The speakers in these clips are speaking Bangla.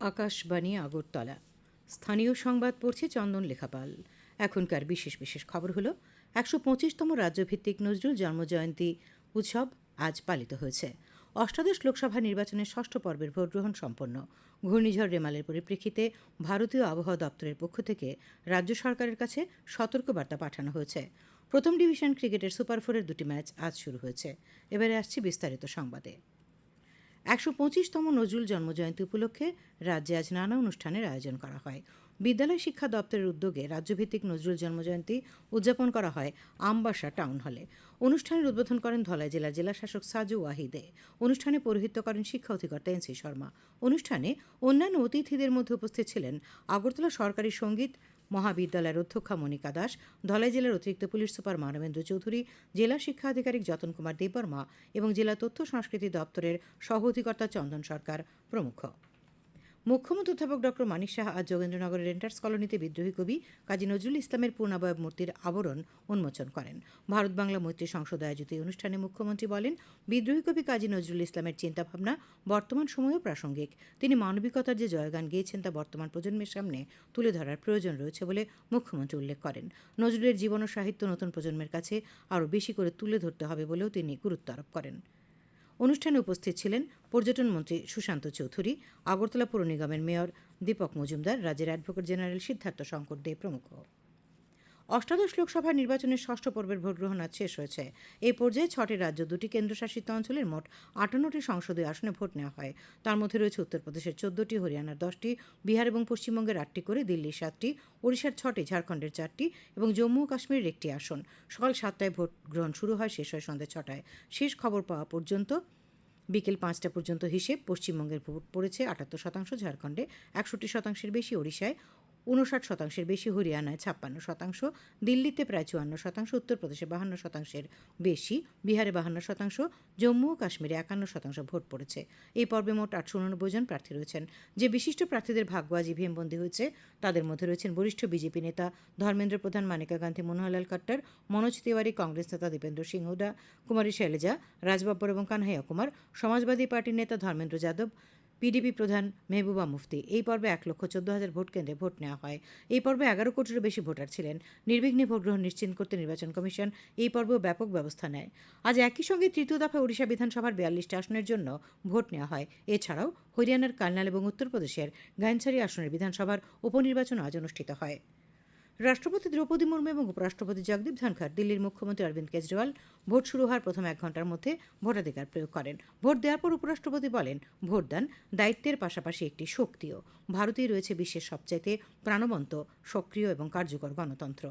আকাশবাণী আগরতলা। স্থানীয় সংবাদ পড়ছে চন্দন লেখাপাল। এখনকার বিশেষ বিশেষ খবর হলো ১২৫তম রাজ্যভিত্তিক নজরুল জন্মজয়ন্তী উৎসব আজ পালিত হয়েছে। অষ্টাদশ লোকসভা নির্বাচনের ষষ্ঠ পর্বের ভোটগ্রহণ সম্পন্ন। ঘূর্ণিঝড় রেমালের পরিপ্রেক্ষিতে ভারতীয় আবহাওয়া দপ্তরের পক্ষ থেকে রাজ্য সরকারের কাছে সতর্কবার্তা পাঠানো হয়েছে। প্রথম ডিভিশন ক্রিকেটের সুপার ফোরের দুটি ম্যাচ আজ শুরু হয়েছে। এবারে আসছি বিস্তারিত সংবাদে। ১২৫তম নজরুল জন্মজয়ন্তী উপলক্ষে রাজ্যে আজ নানা অনুষ্ঠানের আয়োজন করা হয়। বিদ্যালয় শিক্ষা দপ্তরের উদ্যোগে রাজ্যভিত্তিক নজরুল জন্মজয়ন্তী উদযাপন করা হয় আমবাসা টাউন হলে। অনুষ্ঠানের উদ্বোধন করেন ধলাই জেলার জেলাশাসক সাজু ওয়াহিদে। অনুষ্ঠানে পৌরোহিত্য করেন শিক্ষা অধিকর্তা এনসি শর্মা। অনুষ্ঠানে অন্যান্য অতিথিদের মধ্যে উপস্থিত ছিলেন আগরতলা সরকারি সঙ্গীত মহাবিদ্যালয়ের অধ্যক্ষা মনিকা দাস, ধলাই জেলার অতিরিক্ত পুলিশ সুপার মানবেন্দ্র চৌধুরী, জেলা শিক্ষা আধিকারিক যতন কুমার দেববর্মা এবং জেলা তথ্য সংস্কৃতি দপ্তরের সহ অধিকর্তা চন্দন সরকার প্রমুখ। মুখ্যমন্ত্রী অধ্যাপক ড মানিক সাহা আজ যোগেন্দ্রনগরের রেন্টার্স কলোনিতে বিদ্রোহী কবি কাজী নজরুল ইসলামের পূর্ণাবয়ব মূর্তির আবরণ উন্মোচন করেন। ভারত বাংলা মৈত্রী সংসদ আয়োজিত এই অনুষ্ঠানে মুখ্যমন্ত্রী বলেন, বিদ্রোহী কবি কাজী নজরুল ইসলামের চিন্তাভাবনা বর্তমান সময়েও প্রাসঙ্গিক। তিনি মানবিকতার যে জয়গান গেয়েছেন তা বর্তমান প্রজন্মের সামনে তুলে ধরার প্রয়োজন রয়েছে বলে মুখ্যমন্ত্রী উল্লেখ করেন। নজরুলের জীবন ও সাহিত্য নতুন প্রজন্মের কাছে আরও বেশি করে তুলে ধরতে হবে বলেও তিনি গুরুত্ব আরোপ করেন। অনুষ্ঠানে উপস্থিত ছিলেন পর্যটন মন্ত্রী সুশান্ত চৌধুরী, আগরতলা পৌর নিগমের মেয়র দীপক মজুমদার, রাজ্যের অ্যাডভোকেট জেনারেল সিদ্ধার্থ শঙ্কর দে প্রমুখ। অষ্টাদশ লোকসভা নির্বাচনের ষষ্ঠ পর্বের ভোটগ্রহণ আজ শেষ হয়েছে। এই পর্যায়ে 6টি রাজ্য, 2টি কেন্দ্রশাসিত অঞ্চলের মোট 58টি সংসদীয় আসনে ভোট নেওয়া হয়। তার মধ্যে রয়েছে উত্তরপ্রদেশের 14টি, হরিয়ানার 10টি, বিহার এবং পশ্চিমবঙ্গের 8টি করে, দিল্লির 7টি, ওড়িশার 6টি, ঝাড়খণ্ডের 4টি এবং জম্মু ও কাশ্মীরের 1টি আসন। সকাল 7টায় ভোট গ্রহণ শুরু হয়, শেষ হয় সন্ধ্যা 6টায়। শেষ খবর পাওয়া পর্যন্ত বিকেল 5টা পর্যন্ত হিসেব পশ্চিমবঙ্গের ভোট পড়েছে 78%, ঝাড়খণ্ডে 61%-এর বেশি, ওড়িশায় 59%-এর বেশি, হরিয়ানায় 56%, দিল্লিতে প্রায় 54%, উত্তরপ্রদেশে 52%-এর বেশি, বিহারে 52%, জম্মু ও কাশ্মীরে 51% ভোট পড়েছে। এই পর্বে মোট 889 জন প্রার্থী রয়েছেন। যে বিশিষ্ট প্রার্থীদের ভাগ্য আজ ইভিএমবন্দী হয়েছে তাদের মধ্যে রয়েছেন বরিষ্ঠ বিজেপি নেতা ধর্মেন্দ্র প্রধান, মানেকা গান্ধী, মনোহরলাল খট্টর, মনোজ তিওয়ারি, কংগ্রেস নেতা দীপেন্দ্র সিং হুডা, কুমারী শৈলজা, রাজবাব্বর এবং কানহাইয়া কুমার, সমাজবাদী পার্টির নেতা ধর্মেন্দ্র যাদব, পিডিপি প্রধান মেহবুবা মুফতি। এই পর্বে 1,14,000 ভোট কেন্দ্রে ভোট নেওয়া হয়। এই পর্বে 11 কোটিরও বেশি ভোটার ছিলেন। নির্বিঘ্নে ভোটগ্রহণ নিশ্চিত করতে নির্বাচন কমিশন এই পর্বেও ব্যাপক ব্যবস্থা নেয়। আজ একই সঙ্গে তৃতীয় দফায় ওড়িশা বিধানসভার 42টি আসনের জন্য ভোট নেওয়া হয়। এছাড়াও হরিয়ানার কার্নাল এবং উত্তরপ্রদেশের গাইনসারি আসনের বিধানসভার উপনির্বাচন আজ অনুষ্ঠিত হয়। রাষ্ট্রপতি দ্রৌপদী মুর্মু এবং উপরাষ্ট্রপতি জগদীপ ধনখড়, দিল্লির মুখ্যমন্ত্রী অরবিন্দ কেজরিওয়াল ভোট শুরু হওয়ার প্রথম 1 ঘণ্টার মধ্যে ভোটাধিকার প্রয়োগ করেন। ভোট দেওয়ার পর উপরাষ্ট্রপতি বলেন, ভোটদান দায়িত্বের পাশাপাশি একটি শক্তিও। ভারতেই রয়েছে বিশ্বের সবচাইতে প্রাণবন্ত, সক্রিয় এবং কার্যকর গণতন্ত্র।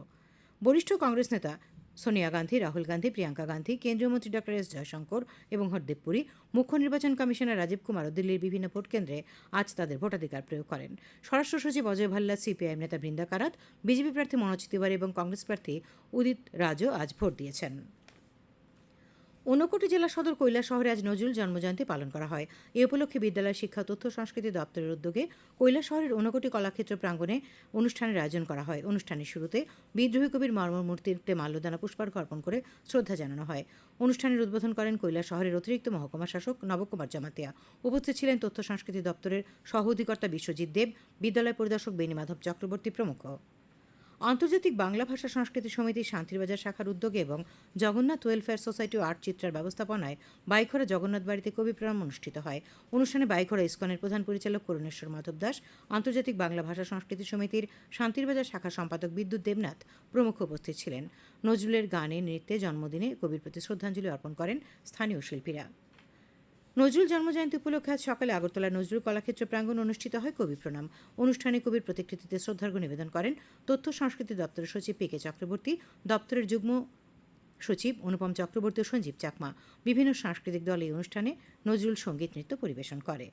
বরিষ্ঠ কংগ্রেস নেতা সোনিয়া গান্ধী, রাহুল গান্ধী, প্রিয়াঙ্কা গান্ধী, কেন্দ্রীয় মন্ত্রী ডক্টর এস জয়শঙ্কর এবং হরদীপ পুরী, মুখ্য নির্বাচন কমিশনার রাজীব কুমারও দিল্লির বিভিন্ন ভোটকেন্দ্রে আজ তাদের ভোটাধিকার প্রয়োগ করেন। স্বরাষ্ট্র সচিব অজয় ভাল্লা, সিপিআইএম নেতা বৃন্দা কারাত, বিজেপি প্রার্থী মনোজ তিওয়ারি এবং কংগ্রেস প্রার্থী উদিত রাজও আজ ভোট দিয়েছেন। ঊনকোটি জেলা সদর কৈলাসহরে আজ নজরুল জন্মজয়ন্তী পালন করা হয়। এ উপলক্ষে বিদ্যালয় শিক্ষা তথ্য সংস্কৃতি দপ্তরের উদ্যোগে কৈলাসহরের ঊনকোটি কলাক্ষেত্র প্রাঙ্গণে অনুষ্ঠানের আয়োজন করা হয়। অনুষ্ঠানের শুরুতে বিদ্রোহী কবির মর্মর মূর্তিতে মাল্যদান পুষ্পার্ঘ অর্পণ করে শ্রদ্ধা জানানো হয়। অনুষ্ঠানের উদ্বোধন করেন কৈলাসহরের অতিরিক্ত মহকুমা শাসক নবকুমার জামাতিয়া। উপস্থিত ছিলেন তথ্য সংস্কৃতি দপ্তরের সহ অধিকর্তা বিশ্বজিৎ দেব, বিদ্যালয় পরিদর্শক বেণীমাধব চক্রবর্তী প্রমুখ। আন্তর্জাতিক বাংলা ভাষা সংস্কৃতি সমিতি শান্তিরবাজার শাখার উদ্যোগে এবং জগন্নাথ ওয়েলফেয়ার সোসাইটি ও আর্ট চিত্রার ব্যবস্থাপনায় বাইখরা জগন্নাথ বাড়িতে কবি প্রণাম অনুষ্ঠিত হয়। অনুষ্ঠানে বাইখরা ইসকনের প্রধান পরিচালক করুণেশ্বর মাধব দাস, আন্তর্জাতিক বাংলা ভাষা সংস্কৃতি সমিতির শান্তিরবাজার শাখা সম্পাদক বিদ্যুৎ দেবনাথ প্রমুখ উপস্থিত ছিলেন। নজরুলের গানে, নৃত্যে, জন্মদিনে কবির প্রতি শ্রদ্ধাঞ্জলি অর্পণ করেন স্থানীয় শিল্পীরা। নজরুল জন্মজয়ন্তী উপলক্ষে আজ সকালে আগরতলা নজরুল কলাক্ষেত্র প্রাঙ্গণ অনুষ্ঠিত হয় কবি প্রণাম। অনুষ্ঠানে কবির প্রতিকৃতিতে শ্রদ্ধার্ঘ্য নিবেদন করেন তথ্য সংস্কৃতি দপ্তরের সচিব পি কে চক্রবর্তী, দপ্তরের যুগ্ম সচিব অনুপম চক্রবর্তী ও সঞ্জীব চাকমা। বিভিন্ন সাংস্কৃতিক দল এই অনুষ্ঠানে নজরুল সঙ্গীত নৃত্য পরিবেশন করে।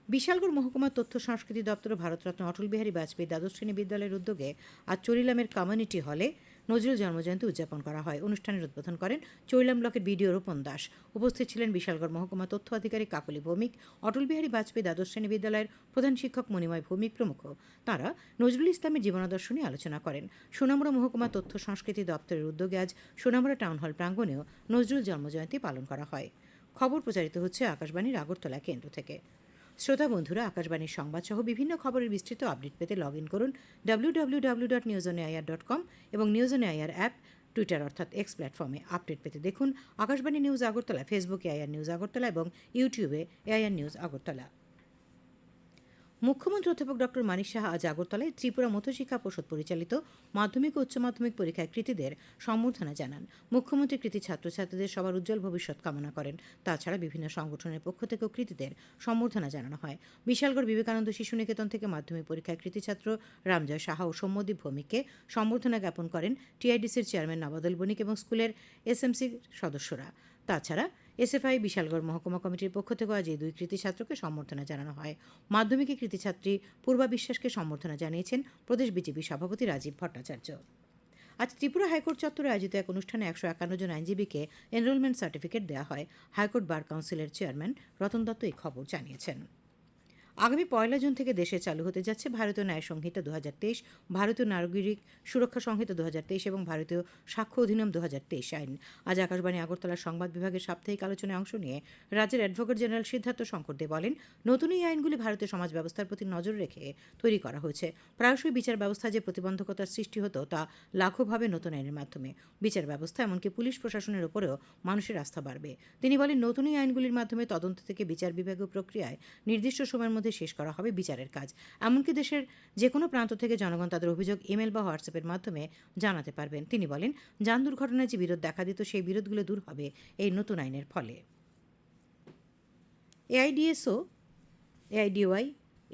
বিশালগড় মহকুমা তথ্য সংস্কৃতি দপ্তর ভারতরত্ন অটল বিহারী বাজপেয়ী দ্বাদশ শ্রেণী বিদ্যালয়ের উদ্যোগে আজ চরিলামের কমিউনিটি হলে নজরুল জন্মজয়ন্তী উদযাপন করা হয়। অনুষ্ঠানের উদ্বোধন করেন চরিলাম ব্লকের বিডিও রূপন দাস। উপস্থিত ছিলেন বিশালগড় মহকুমা তথ্য আধিকারিক কাকলি ভৌমিক, অটল বিহারী বাজপেয়ী দ্বাদশ শ্রেণী বিদ্যালয়ের প্রধান শিক্ষক মণিময় ভৌমিক প্রমুখ। তাঁরা নজরুল ইসলামের জীবনাদর্শ নিয়ে আলোচনা করেন। সোনামুড়া মহকুমা তথ্য সংস্কৃতি দপ্তরের উদ্যোগে আজ সোনামুড়া টাউন হল প্রাঙ্গণেও নজরুল জন্মজয়ন্তী পালন করা হয়। খবর প্রচারিত হচ্ছে আকাশবাণীর আগরতলা কেন্দ্র থেকে। শ্রোতা বন্ধুরা, আকাশবাণীর সংবাদ সহ বিভিন্ন খবরের বিস্তৃত আপডেট পেতে লগ ইন করুন www.newsonair.com এবং news on AIR app, Twitter অর্থাৎ এক্স প্ল্যাটফর্মে আপডেট পেতে দেখুন আকাশবাণী নিউজ আগরতলা, ফেসবুকে এআইআর নিউজ আগরতলা এবং ইউটিউবে এআইআর নিউজ আগরতলা। মুখ্যমন্ত্রী অধ্যাপক ডক্টর মানিক সাহা আজ আগরতলায় ত্রিপুরা মধ্যশিক্ষা পর্ষদ পরিচালিত মাধ্যমিক ও উচ্চ মাধ্যমিক পরীক্ষায় কৃতীদের সম্বর্ধনা জানান। মুখ্যমন্ত্রী কৃতী ছাত্রছাত্রীদের সবার উজ্জ্বল ভবিষ্যৎ কামনা করেন। তাছাড়া বিভিন্ন সংগঠনের পক্ষ থেকেও কৃতীদের সম্বর্ধনা জানানো হয়। বিশালগড় বিবেকানন্দ শিশু নিকেতন থেকে মাধ্যমিক পরীক্ষায় কৃতী ছাত্র রামজয় সাহা ও সৌম্যদীপ ভৌমিককে সম্বর্ধনা জ্ঞাপন করেন টিআইডিসির চেয়ারম্যান নবাদল বণিক এবং স্কুলের এসএমসির সদস্যরা। তাছাড়া এসএফআই বিশালগড় মহকুমা কমিটির পক্ষ থেকে আজ এই দুই কৃতী ছাত্রকে সম্বর্ধনা জানানো হয়। মাধ্যমিকে কৃতী ছাত্রী পূর্বা বিশ্বাসকে সম্বর্ধনা জানিয়েছেন প্রদেশ বিজেপি সভাপতি রাজীব ভট্টাচার্য। আজ ত্রিপুরা হাইকোর্ট চত্বরে আয়োজিত এক অনুষ্ঠানে 151 জন আইনজীবীকে এনরোলমেন্ট সার্টিফিকেট দেওয়া হয়। হাইকোর্ট বার কাউন্সিলের চেয়ারম্যান রতন দত্ত এই খবর জানিয়েছেন। আগামী 1 জুন থেকে দেশে চালু হতে যাচ্ছে ভারতীয় ন্যায় সংহিতা 2023, ভারতীয় নাগরিক সুরক্ষা সংহিতা 2023 এবং ভারতীয় সাক্ষ্য অধিনিয়ম 2023 আইন। আজ আকাশবাণী আগরতলার সংবাদ বিভাগের সাপ্তাহিক আলোচনায় অংশ নিয়ে রাজ্যের অ্যাডভোকেট জেনারেল সিদ্ধার্থ শঙ্কর দে বলেন, নতুন এই আইনগুলি ভারতীয় সমাজ ব্যবস্থার প্রতি নজর রেখে তৈরি করা হয়েছে। প্রায়শই বিচার ব্যবস্থায় যে প্রতিবন্ধকতার সৃষ্টি হতো তা লাঘবভাবে নতুন আইনের মাধ্যমে। বিচার ব্যবস্থা এমনকি পুলিশ প্রশাসনের ওপরেও মানুষের আস্থা বাড়বে। তিনি বলেন, নতুন এই আইনগুলির মাধ্যমে তদন্ত থেকে বিচার বিভাগীয় প্রক্রিয়ায় নির্দিষ্ট সময়ের মধ্যে শেষ করা হবে বিচারের কাজ। এমনকি দেশের যে কোনো প্রান্ত থেকে জনগণ তাদের অভিযোগ ইমেল বা হোয়াটসঅ্যাপের মাধ্যমে জানাতে পারবেন। তিনি বলেন, যান দুর্ঘটনায় যে বিরোধ দেখা দিত সেই বিরোধগুলো দূর হবে এই নতুন আইনের ফলে। এআইডিএসও, এআইডিওয়াই,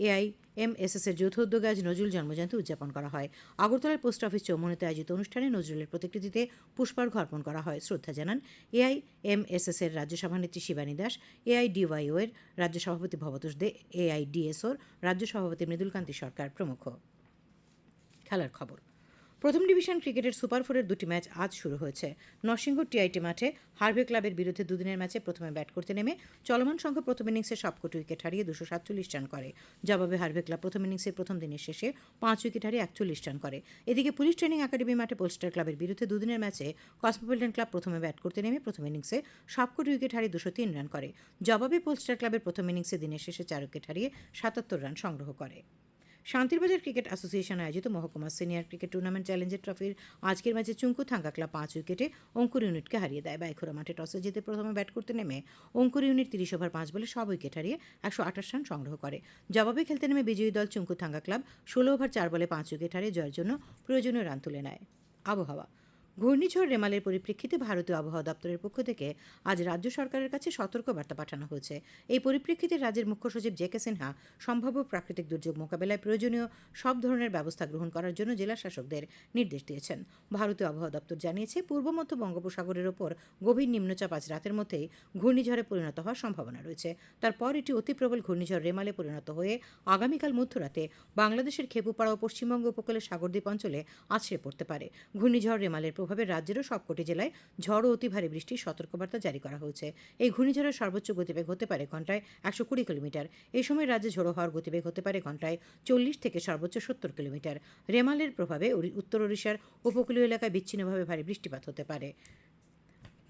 এআইএমএসএস এর যৌথ উদ্যোগে আজ নজরুল জন্মজয়ন্তী উদযাপন করা হয়। আগরতলার পোস্ট অফিস চৌমুহনীতে আয়োজিত অনুষ্ঠানে নজরুলের প্রতিকৃতিতে পুষ্পার্ঘ অর্পণ করা হয়। শ্রদ্ধা জানান এআইএমএসএস এর রাজ্য সভানেত্রী শিবানী দাস, এআইডিওয়াইও এর রাজ্য সভাপতি ভবতোষ দে, এআইডিএসওর রাজ্য সভাপতি মৃদুলকান্তি সরকার প্রমুখ। খেলার খবর। প্রথম ডিভিশন ক্রিকেটের সুপার 4-এর দুটি ম্যাচ আজ শুরু হয়েছে। নরসিংহ টিআইটি মাঠে হার্ভে ক্লাবের বিরুদ্ধে দুদিনের ম্যাচে প্রথমে ব্যাট করতে নেমে চলমান সংঘ প্রথম ইনিংসে সবকটি উইকেট হারিয়ে 247 রান করে। জবাবে হার্ভে ক্লাব প্রথম ইনিংসের প্রথম দিনের শেষে 5 উইকেট হারিয়ে 41 রান করে। এদিকে পুলিশ ট্রেনিং একাডেমি মাঠে পোলস্টার ক্লাবের বিরুদ্ধে দুদিনের ম্যাচে কসমোপলিটন ক্লাব প্রথমে ব্যাট করতে নেমে প্রথম ইনিংসে সবকটি উইকেট হারিয়ে 203 রান করে। জবাবে পোলস্টার ক্লাবের প্রথম ইনিংসে দিনের শেষে 4 উইকেট হারিয়ে 77 রান সংগ্রহ করে। শান্তিরবাজার ক্রিকেট অ্যাসোসিয়েশন আয়োজিত মহকুমা সিনিয়র ক্রিকেট টুর্নামেন্ট চ্যালেঞ্জার ট্রফির আজকের ম্যাচে চুঙ্কু থাঙ্গা ক্লাব 5 উইকেটে অঙ্কুর ইউনিটকে হারিয়ে দেয়। বাইখোরা মাঠে টসে জিতে প্রথমে ব্যাট করতে নেমে অঙ্কুর ইউনিট 30 ওভার 5 বলে সব উইকেট হারিয়ে 128 রান সংগ্রহ করে। জবাবে খেলতে নেমে বিজয়ী দল চুঙ্কু থাঙ্গা ক্লাব 16 ওভার 4 বলে 5 উইকেট হারিয়ে জয়ের জন্য প্রয়োজনীয় রান তুলে নেয়। আবহাওয়া। ঘূর্ণিঝড় রেমালের পরিপ্রেক্ষিতে ভারতীয় আবহাওয়া দপ্তরের পক্ষ থেকে আজ রাজ্য সরকারের কাছে সতর্কবার্তা পাঠানো হয়েছে। এই পরিপ্রেক্ষিতে রাজ্যের মুখ্য সচিব জেকে সিনহা সম্ভাব্য প্রাকৃতিক দুর্যোগ মোকাবেলায় প্রয়োজনীয় সব ধরনের ব্যবস্থা গ্রহণ করার জন্য জেলা শাসকদের নির্দেশ দিয়েছেন। ভারতীয় আবহাওয়া দপ্তর জানিয়েছে, পূর্ব মধ্য বঙ্গোপসাগরের ওপর গভীর নিম্নচাপ আজ রাতের মধ্যেই ঘূর্ণিঝড়ে পরিণত হওয়ার সম্ভাবনা রয়েছে। তারপর এটি অতি প্রবল ঘূর্ণিঝড় রেমালে পরিণত হয়ে আগামীকাল মধ্যরাতে বাংলাদেশের খেপুপাড়া ও পশ্চিমবঙ্গ উপকূলের সাগরদ্বীপ অঞ্চলে আছড়ে পড়তে পারে। ঘূর্ণিঝড় রেমালের প্রভাবে রাজ্যেরও সবকটি জেলায় ঝড় ও অতি ভারী বৃষ্টির সতর্কবার্তা জারি করা হয়েছে। এই ঘূর্ণিঝড়ের সর্বোচ্চ গতিবেগ হতে পারে ঘন্টায় 120 কিলোমিটার। এই সময় রাজ্যে ঝোড়ো হওয়ার গতিবেগ হতে পারে ঘন্টায় 40 থেকে সর্বোচ্চ 70 কিলোমিটার। রেমালের প্রভাবে উত্তর ওড়িশার উপকূলীয় এলাকায় বিচ্ছিন্নভাবে ভারী বৃষ্টিপাত হতে পারে।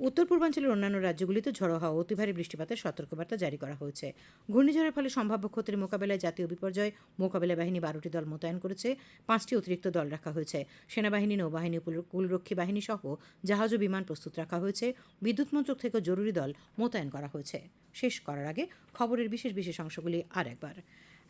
উত্তর পূর্বাঞ্চলের অন্যান্য রাজ্যগুলিতে ঝড়ো হওয়া অতি ভারী বৃষ্টিপাতের সতর্কবার্তা জারি করা হয়েছে। ঘূর্ণিঝড়ের ফলে সম্ভাব্য ক্ষতির মোকাবেলায় জাতীয় বিপর্যয় মোকাবিলা বাহিনী 12টি দল মোতায়েন করেছে। 5টি অতিরিক্ত দল রাখা হয়েছে। সেনাবাহিনী, নৌবাহিনী, উপকূলরক্ষী বাহিনী সহ জাহাজ ও বিমান প্রস্তুত রাখা হয়েছে। বিদ্যুৎ মন্ত্রক থেকে জরুরি দল মোতায়েন করা হয়েছে। শেষ করার আগে খবরের বিশেষ বিশেষ অংশগুলি আর একবার।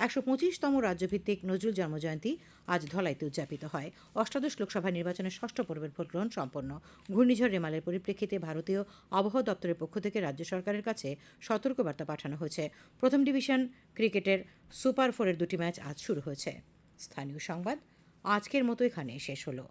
125তম রাজ্যভিত্তিক নজরুল জন্মজয়ন্তী আজ ধলাইতে উদযাপিত হয়। অষ্টাদশ লোকসভা নির্বাচনের ষষ্ঠ পর্বের ভোটগ্রহণ সম্পন্ন। ঘূর্ণিঝড় রেমালের পরিপ্রেক্ষিতে ভারতীয় আবহাওয়া দপ্তরের পক্ষ থেকে রাজ্য সরকারের কাছে সতর্কবার্তা পাঠানো হয়েছে। প্রথম ডিভিশন ক্রিকেটের সুপার 4-এর দুটি ম্যাচ আজ শুরু হয়েছে। স্থানীয় সংবাদ আজকের মতো এখানে শেষ হলো।